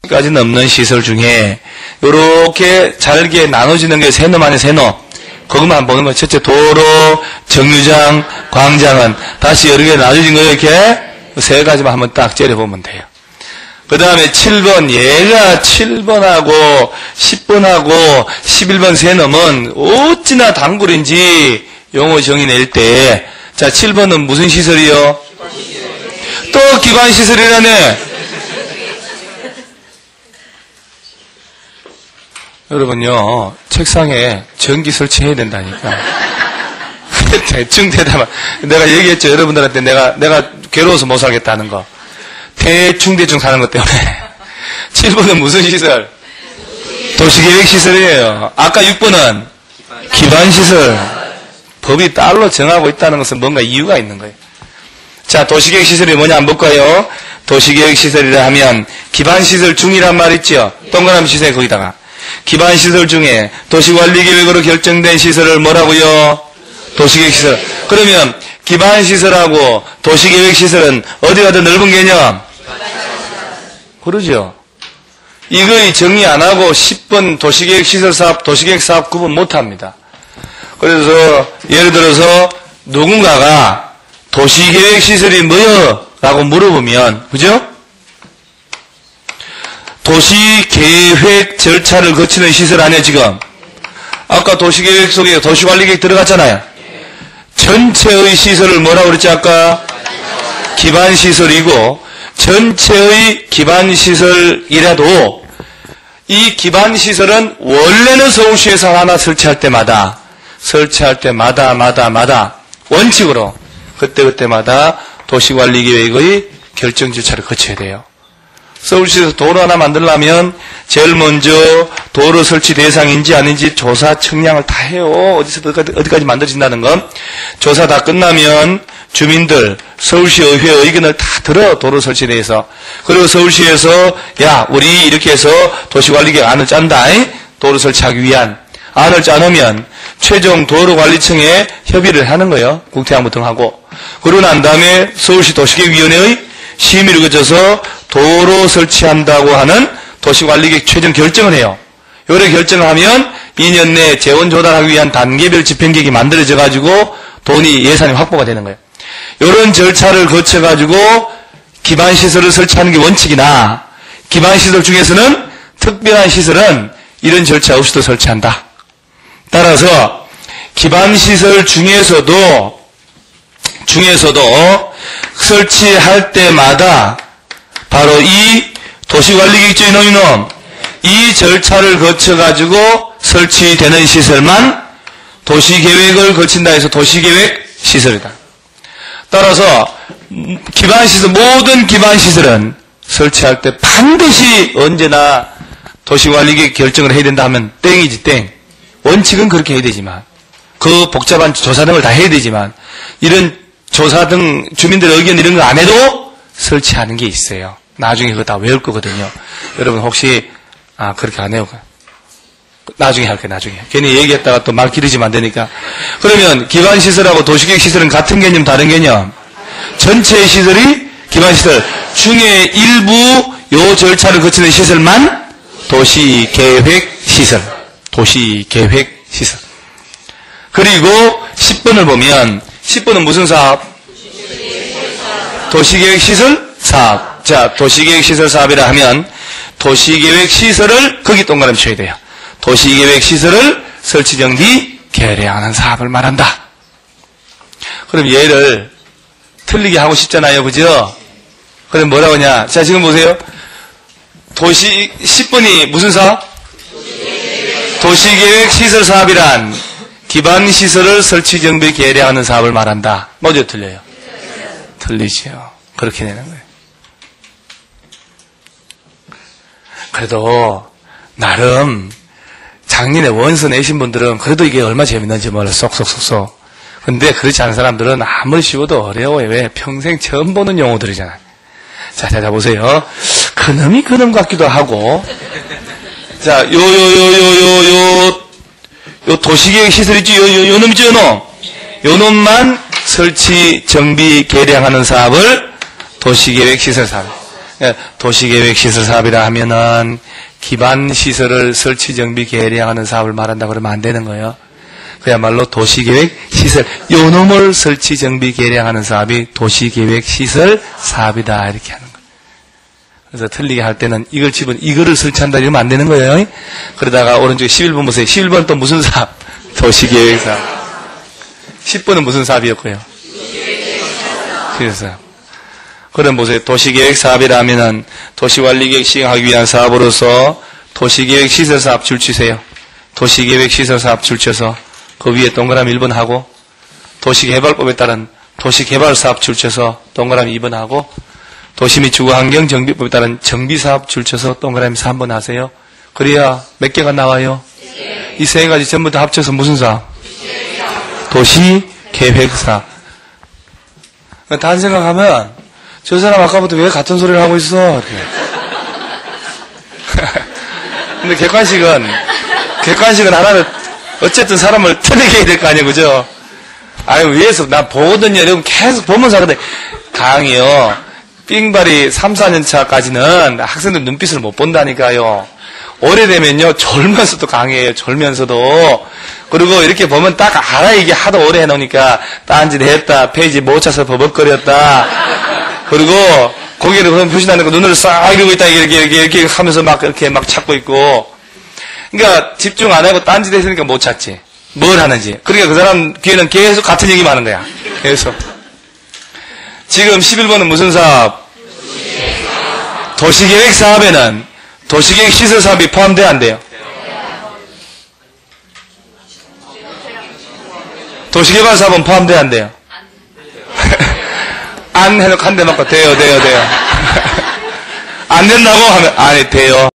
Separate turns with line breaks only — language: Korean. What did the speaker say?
까지는 없는 시설 중에 요렇게 잘게 나눠지는 게 세놈 안에 세놈. 그것만 한번 보는 거예요. 첫째 도로, 정류장, 광장은 다시 여러 개 나눠진 거예요. 이렇게 세 가지만 한번 딱 째려보면 돼요. 그 다음에 7번, 얘가 7번하고 10번하고 11번 세 놈은 어찌나 단골인지 용어 정의 낼 때, 자, 7번은 무슨 시설이요? 또 기관시설이라네. 여러분요, 책상에 전기 설치해야 된다니까. 대충 대답, 내가 얘기했죠. 여러분들한테 내가 괴로워서 못 살겠다는 거. 대충 사는 것 때문에. 7번은 무슨 시설? 도시계획시설이에요. 아까 6번은 기반시설. 법이 따로 정하고 있다는 것은 뭔가 이유가 있는 거예요. 자, 도시계획시설이 뭐냐 한번 볼까요? 도시계획시설이라 하면 기반시설 중이란 말 있죠? 동그라미 시설 거기다가. 기반시설 중에 도시관리계획으로 결정된 시설을 뭐라고요? 도시계획시설. 그러면 기반시설하고 도시계획시설은 어디가 더 넓은 개념? 그러죠. 이거의 정리 안 하고 10번 도시계획시설사업, 도시계획사업 구분 못합니다. 그래서 예를 들어서 누군가가 도시계획시설이 뭐요? 라고 물어보면, 그죠? 도시계획 절차를 거치는 시설 아니에요, 지금? 아까 도시계획 속에 도시관리계획 들어갔잖아요. 전체의 시설을 뭐라고 그랬지, 아까? 기반시설이고, 전체의 기반시설이라도, 이 기반시설은 원래는 서울시에서 하나 설치할 때마다 원칙으로, 그때마다 도시관리계획의 결정 절차를 거쳐야 돼요. 서울시에서 도로 하나 만들려면 제일 먼저 도로 설치 대상인지 아닌지 조사 청량을 다 해요. 어디까지 만들어진다는 건. 조사 다 끝나면 주민들, 서울시 의회 의견을 다 들어, 도로 설치에 대해서. 그리고 서울시에서 야, 우리 이렇게 해서 도시관리계획 안을 짠다. 도로 설치하기 위한 안을 짜놓으면 최종 도로관리청에 협의를 하는 거예요. 국토양부 등하고. 그러고 난 다음에 서울시 도시계획위원회의 심의를 거쳐서 도로 설치한다고 하는 도시관리계획 최종 결정을 해요. 요래 결정을 하면 2년 내에 재원 조달하기 위한 단계별 집행계획이 만들어져 가지고 예산이 확보가 되는 거예요. 요런 절차를 거쳐 가지고 기반시설을 설치하는 게 원칙이나 기반시설 중에서는 특별한 시설은 이런 절차 없이도 설치한다. 따라서 기반시설 중에서도 설치할 때마다 바로 이 도시관리계획 이놈 이 절차를 거쳐가지고 설치되는 시설만 도시계획을 거친다 해서 도시계획 시설이다. 따라서 기반시설, 모든 기반시설은 설치할 때 반드시 언제나 도시관리계획 결정을 해야 된다 하면 땡이지 땡. 원칙은 그렇게 해야 되지만 그 복잡한 조사 등을 다 해야 되지만 이런 조사 등 주민들 의견 이런 거 안 해도 설치하는 게 있어요. 나중에 그거 다 외울 거거든요. 여러분 혹시 그렇게 안 해요? 나중에 할게요. 나중에. 괜히 얘기했다가 또 말 길어지면 안 되니까. 그러면 기반시설하고 도시계획 시설은 같은 개념 다른 개념? 전체 시설이 기반시설 중에 일부 요 절차를 거치는 시설만 도시계획 시설. 그리고 10번을 보면 10번은 무슨 사업? 도시계획시설 사업. 자, 도시계획시설 사업이라 하면 도시계획시설을 거기 동그라미 쳐야 돼요. 도시계획시설을 설치정비 계량하는 사업을 말한다. 그럼 얘를 틀리게 하고 싶잖아요. 그죠? 그럼 뭐라고 하냐? 자, 지금 보세요. 10번이 무슨 사업? 도시계획시설 사업이란 기반시설을 설치정비 계량하는 사업을 말한다. 뭐죠? 틀려요? 틀리죠. 그렇게 되는 거예요. 그래도 나름 작년에 원서 내신 분들은 그래도 이게 얼마나 재밌는지 몰라. 쏙쏙쏙쏙. 근데 그렇지 않은 사람들은 아무리 쉬워도 어려워요. 왜? 평생 처음 보는 용어들이잖아요. 자, 보세요. 그놈이 그놈 같기도 하고. 자, 요 도시계획 시설 있지? 요 놈 있죠, 요 놈만 설치, 정비, 계량하는 사업을 도시계획 시설 사업. 도시계획 시설 사업이라 하면은 기반 시설을 설치 정비 개량하는 사업을 말한다고 그러면 안 되는 거예요. 그야말로 도시계획 시설 요 놈을 설치 정비 개량하는 사업이 도시계획 시설 사업이다 이렇게 하는 거예요. 그래서 틀리게 할 때는 이걸 집은 이거를 설치한다 이러면 안 되는 거예요. 그러다가 오른쪽에 11번 보세요. 11번 또 무슨 사업? 도시계획 사업. 10번은 무슨 사업이었고요? 시설. 그럼 보세요. 도시계획 사업이라 하면은 도시관리계획 시행하기 위한 사업으로서 도시계획 시설사업 줄치세요. 도시계획 시설사업 줄쳐서 그 위에 동그라미 1번 하고 도시개발법에 따른 도시개발사업 줄쳐서 동그라미 2번 하고 도시 및 주거환경 정비법에 따른 정비사업 줄쳐서 동그라미 3번 하세요. 그래야 몇 개가 나와요? 이 세 가지 전부 다 합쳐서 무슨 사업? 도시계획사업. 다른 생각하면 저 사람 아까부터 왜 같은 소리를 하고 있어? 이렇게. 근데 객관식은 하나는 어쨌든 사람을 틀리게 해야 될 거 아니에요, 그죠? 아유, 위에서 나 보거든요. 여러분 계속 보면서 하거든요. 강의요. 삥발이 3, 4년 차까지는 학생들 눈빛을 못 본다니까요. 오래되면요, 졸면서도 강의해요, 졸면서도. 그리고 이렇게 보면 딱 알아, 이게 하도 오래 해놓으니까, 딴짓 했다, 페이지 못 차서 버벅거렸다. 그리고, 고개를 그런 표시하는 거 눈을 싹 이러고 있다, 이렇게 하면서 막, 이렇게 막 찾고 있고. 그러니까, 집중 안 하고 딴짓 했으니까 못 찾지. 뭘 하는지. 그러니까 그 사람 귀에는 계속 같은 얘기만 하는 거야. 계속. 지금 11번은 무슨 사업? 도시계획 사업에는 도시계획 시설 사업이 포함돼야 안 돼요? 도시개발 사업은 포함돼야 안 돼요? 안 해놓고 한 대 맞고 돼요. 안 된다고 하면, 아니, 돼요.